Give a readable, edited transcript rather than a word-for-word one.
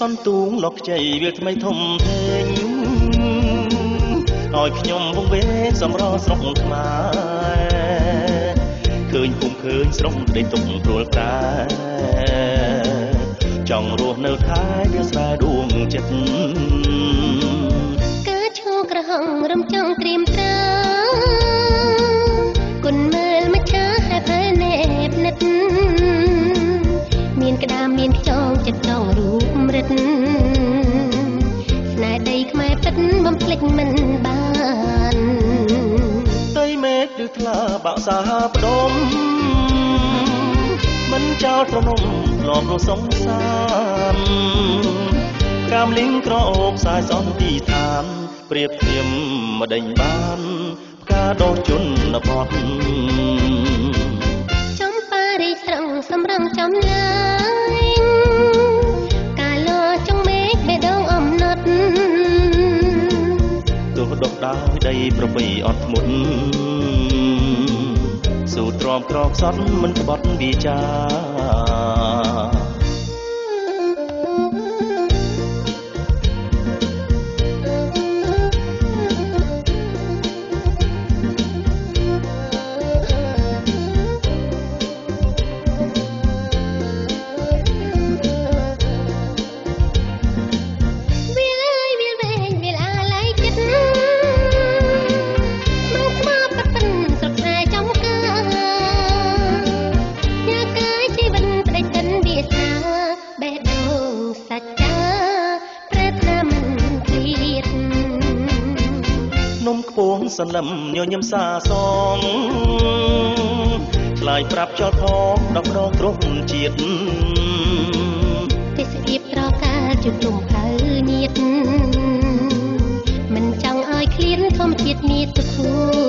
សន្ទូងលោកខ្ចីវាថ្មីធំធេងឲ្យខ្ញុំវងវែងសំរស្រុកខ្មែរឃើញភូមិឃើញស្រុកដេកទុកព្រួលតែចង់រស់នៅខែវាស្រាដួងចិត្តការឈោក្រហងរំចង់ត្រៀមត្រាគុណមើលមកឆាហេផែណែបនិតមានក្តាមមានខ្យងចិត្តចង់រូបរិទ្ធស្នេហ៍ដីខ្មែរពិតបំភ្លេចមិនបានដីមេឃឬថ្លាបាក់សាផ្ដុំមិនចោលប្រនំធ្លាប់រស់សងសានកាមលីងក្រអូបសាយសន្តិឋានប្រៀបធៀមម្ដេញបានផ្កាដុះជន់បត់ចំប៉ារីស្រង់សម្រងចំឡាយកាលចង់មេឃបេះដូងអំណត់ទោះដុះដោយដីប្រពៃអត់ធ្មត់សូត្រទ្រាំក្រខ្សត់មិនក្បត់វាចាសន្លឹមញញឹមសាសងឆ្លើយប្រាប់ចោលផងដល់ដងគ្រប់ជាតិទេសភាពត្រកាលជុំជុំភៅញាតមិនចង់ឲ្យឃ្លានធម្មជាតិមានទធូ